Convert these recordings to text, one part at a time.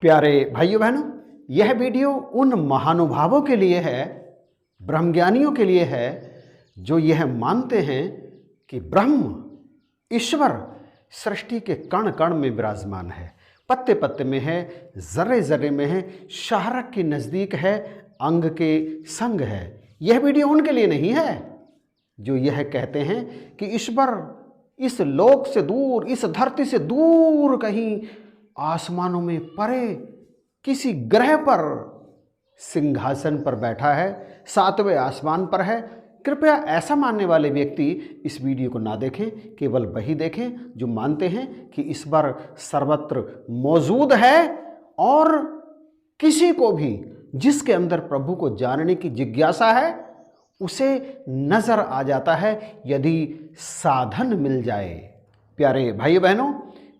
प्यारे भाइयों बहनों, यह वीडियो उन महानुभावों के लिए है, ब्रह्मज्ञानियों के लिए है, जो यह मानते हैं कि ब्रह्म ईश्वर सृष्टि के कण कण में विराजमान है, पत्ते पत्ते में है, जर्रे जर्रे में है, शाहरक के नज़दीक है, अंग के संग है। यह वीडियो उनके लिए नहीं है जो यह कहते हैं कि ईश्वर इस लोक से दूर, इस धरती से दूर कहीं आसमानों में परे किसी ग्रह पर सिंहासन पर बैठा है, सातवें आसमान पर है। कृपया ऐसा मानने वाले व्यक्ति इस वीडियो को ना देखें, केवल वही देखें जो मानते हैं कि ईश्वर सर्वत्र मौजूद है और किसी को भी जिसके अंदर प्रभु को जानने की जिज्ञासा है उसे नजर आ जाता है यदि साधन मिल जाए। प्यारे भाइयों बहनों,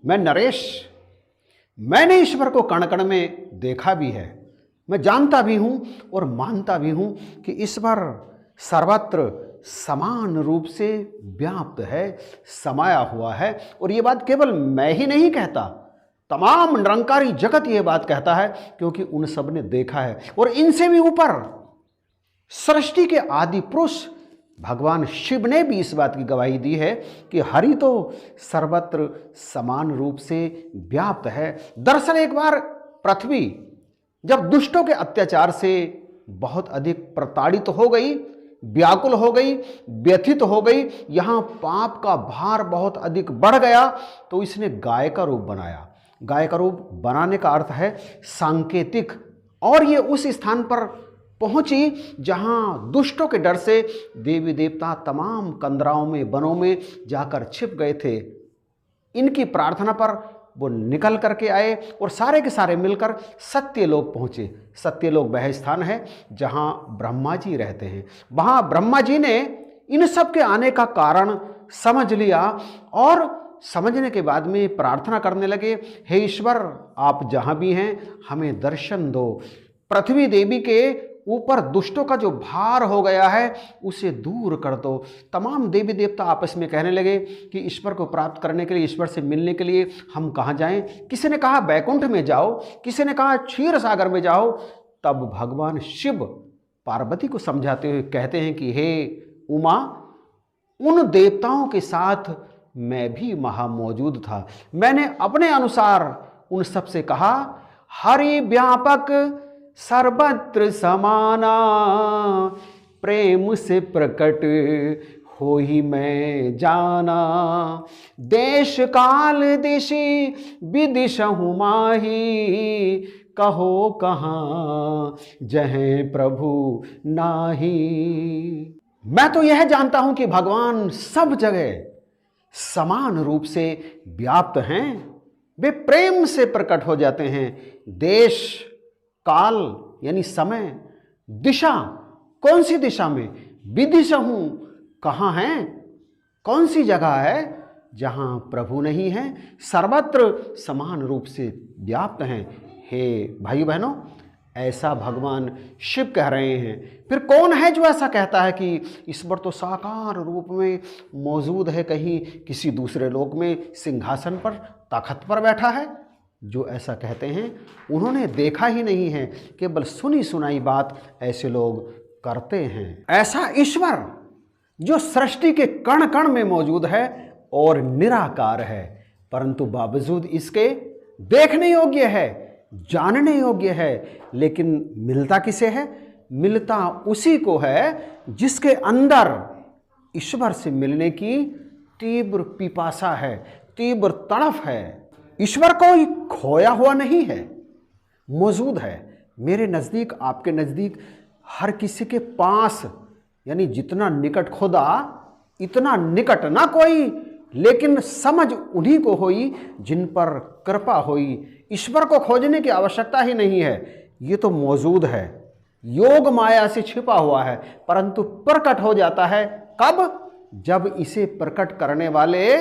मैं नरेश, मैंने ईश्वर को कण कण में देखा भी है, मैं जानता भी हूँ और मानता भी हूँ कि ईश्वर सर्वत्र समान रूप से व्याप्त है, समाया हुआ है। और ये बात केवल मैं ही नहीं कहता, तमाम निरंकारी जगत ये बात कहता है, क्योंकि उन सब ने देखा है। और इनसे भी ऊपर सृष्टि के आदि पुरुष भगवान शिव ने भी इस बात की गवाही दी है कि हरि तो सर्वत्र समान रूप से व्याप्त है। दरअसल एक बार पृथ्वी जब दुष्टों के अत्याचार से बहुत अधिक प्रताड़ित हो गई, व्याकुल हो गई, व्यथित हो गई, यहाँ पाप का भार बहुत अधिक बढ़ गया, तो इसने गाय का रूप बनाया। गाय का रूप बनाने का अर्थ है सांकेतिक, और ये उस स्थान पर पहुंची जहां दुष्टों के डर से देवी देवता तमाम कंदराओं में, वनों में जाकर छिप गए थे। इनकी प्रार्थना पर वो निकल करके आए और सारे के सारे मिलकर सत्यलोक पहुंचे। सत्यलोक वह स्थान है जहां ब्रह्मा जी रहते हैं। वहां ब्रह्मा जी ने इन सब के आने का कारण समझ लिया और समझने के बाद में प्रार्थना करने लगे, हे ईश्वर, आप जहां भी हैं हमें दर्शन दो। पृथ्वी देवी के ऊपर दुष्टों का जो भार हो गया है उसे दूर कर दो। तमाम देवी देवता आपस में कहने लगे कि ईश्वर को प्राप्त करने के लिए, ईश्वर से मिलने के लिए हम कहाँ जाएं? किसी ने कहा बैकुंठ में जाओ, किसी ने कहा क्षीर सागर में जाओ। तब भगवान शिव पार्वती को समझाते हुए कहते हैं कि हे उमा, उन देवताओं के साथ मैं भी वहाँ मौजूद था। मैंने अपने अनुसार उन सब से कहा, हरि व्यापक सर्वत्र समाना, प्रेम से प्रकट हो ही मैं जाना। देश काल दिशि विदिशहु माही, कहो कहाँ जहें प्रभु नाही। मैं तो यह जानता हूं कि भगवान सब जगह समान रूप से व्याप्त हैं, वे प्रेम से प्रकट हो जाते हैं। देश काल यानी समय, दिशा कौन सी दिशा में, विदिशहु कहाँ है, कौन सी जगह है जहाँ प्रभु नहीं है, सर्वत्र समान रूप से व्याप्त हैं। हे भाई बहनों, ऐसा भगवान शिव कह रहे हैं। फिर कौन है जो ऐसा कहता है कि ईश्वर तो साकार रूप में मौजूद है, कहीं किसी दूसरे लोक में सिंहासन पर, तख्त पर बैठा है? जो ऐसा कहते हैं उन्होंने देखा ही नहीं है, केवल सुनी सुनाई बात ऐसे लोग करते हैं। ऐसा ईश्वर जो सृष्टि के कण कण में मौजूद है और निराकार है, परंतु बावजूद इसके देखने योग्य है, जानने योग्य है, लेकिन मिलता किसे है? मिलता उसी को है जिसके अंदर ईश्वर से मिलने की तीव्र पिपासा है, तीव्र तड़फ है। ईश्वर कोई खोया हुआ नहीं है, मौजूद है मेरे नज़दीक, आपके नज़दीक, हर किसी के पास। यानी जितना निकट खुदा इतना निकट ना कोई, लेकिन समझ उन्हीं को हुई जिन पर कृपा हुई। ईश्वर को खोजने की आवश्यकता ही नहीं है, ये तो मौजूद है, योग माया से छिपा हुआ है, परंतु प्रकट हो जाता है कब? जब इसे प्रकट करने वाले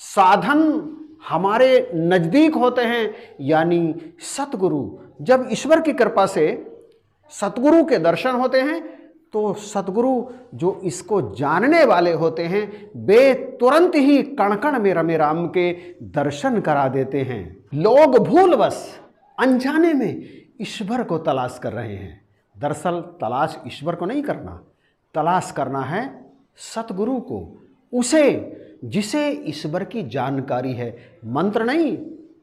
साधन हमारे नज़दीक होते हैं, यानी सतगुरु। जब ईश्वर की कृपा से सतगुरु के दर्शन होते हैं तो सतगुरु जो इसको जानने वाले होते हैं वे तुरंत ही कण कण में रमे राम के दर्शन करा देते हैं। लोग भूलवश अनजाने में ईश्वर को तलाश कर रहे हैं। दरअसल तलाश ईश्वर को नहीं करना, तलाश करना है सतगुरु को, उसे जिसे ईश्वर की जानकारी है। मंत्र नहीं,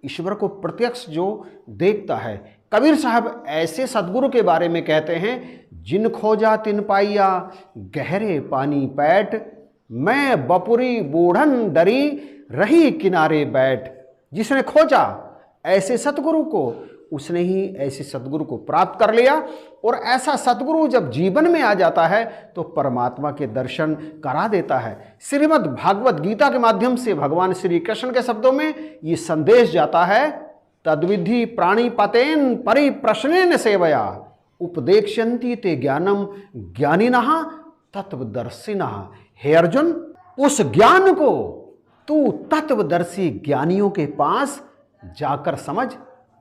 ईश्वर को प्रत्यक्ष जो देखता है। कबीर साहब ऐसे सतगुरु के बारे में कहते हैं, जिन खोजा तिन पाइया गहरे पानी पैठ, मैं बपुरी बूढ़न डरी रही किनारे बैठ। जिसने खोजा ऐसे सतगुरु को, उसने ही ऐसे सतगुरु को प्राप्त कर लिया। और ऐसा सतगुरु जब जीवन में आ जाता है तो परमात्मा के दर्शन करा देता है। श्रीमद् भागवत गीता के माध्यम से भगवान श्री कृष्ण के शब्दों में ये संदेश जाता है, तद्विधि प्राणिपतेन परिप्रश्नेन सेवया उपदेक्ष्यन्ति ते ज्ञानम ज्ञानिनः तत्वदर्शिनः। हे अर्जुन, उस ज्ञान को तू तत्वदर्शी ज्ञानियों के पास जाकर समझ।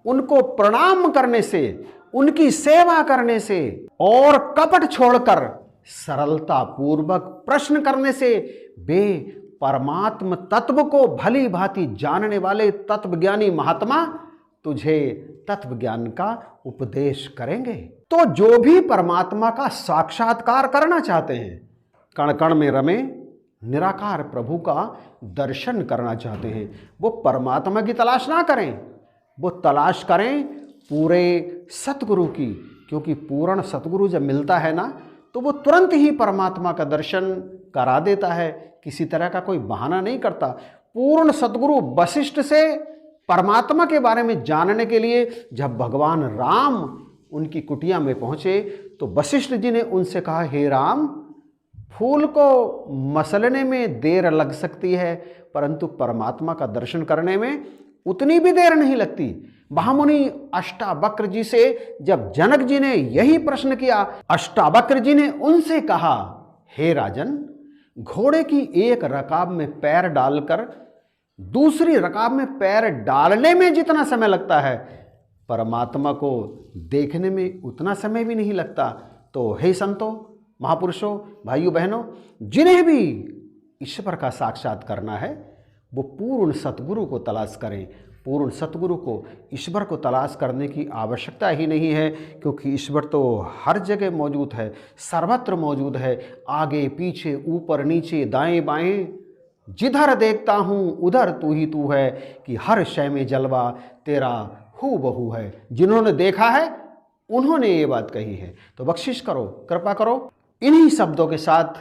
उनको प्रणाम करने से, उनकी सेवा करने से और कपट छोड़कर सरलता पूर्वक प्रश्न करने से वे परमात्म तत्व को भली भांति जानने वाले तत्वज्ञानी महात्मा तुझे तत्व ज्ञान का उपदेश करेंगे। तो जो भी परमात्मा का साक्षात्कार करना चाहते हैं, कण कण में रमे निराकार प्रभु का दर्शन करना चाहते हैं, वो परमात्मा की तलाश ना करें, वो तलाश करें पूरे सतगुरु की। क्योंकि पूर्ण सतगुरु जब मिलता है ना, तो वो तुरंत ही परमात्मा का दर्शन करा देता है, किसी तरह का कोई बहाना नहीं करता। पूर्ण सतगुरु वशिष्ठ से परमात्मा के बारे में जानने के लिए जब भगवान राम उनकी कुटिया में पहुँचे तो वशिष्ठ जी ने उनसे कहा, हे राम, फूल को मसलने में देर लग सकती है, परंतु परमात्मा का दर्शन करने में उतनी भी देर नहीं लगती। महामुनि अष्टावक्र जी से जब जनक जी ने यही प्रश्न किया, अष्टावक्र जी ने उनसे कहा, हे राजन, घोड़े की एक रकाब में पैर डालकर दूसरी रकाब में पैर डालने में जितना समय लगता है, परमात्मा को देखने में उतना समय भी नहीं लगता। तो हे संतों, महापुरुषों, भाइयों बहनों, जिन्हें भी ईश्वर का साक्षात करना है वो पूर्ण सतगुरु को तलाश करें। पूर्ण सतगुरु को, ईश्वर को तलाश करने की आवश्यकता ही नहीं है, क्योंकि ईश्वर तो हर जगह मौजूद है, सर्वत्र मौजूद है, आगे पीछे ऊपर नीचे दाएं बाएं, जिधर देखता हूँ उधर तू ही तू है, कि हर शय में जलवा तेरा हू बहू है। जिन्होंने देखा है उन्होंने ये बात कही है। तो बख्शिश करो, कृपा करो। इन्हीं शब्दों के साथ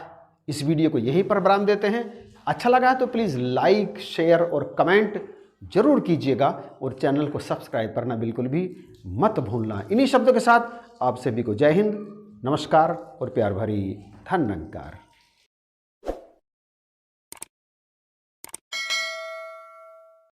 इस वीडियो को यहीं पर विराम देते हैं। अच्छा लगा तो प्लीज़ लाइक, शेयर और कमेंट जरूर कीजिएगा, और चैनल को सब्सक्राइब करना बिल्कुल भी मत भूलना। इन्हीं शब्दों के साथ आप सभी को जय हिंद, नमस्कार और प्यार भरी धन्यवाद।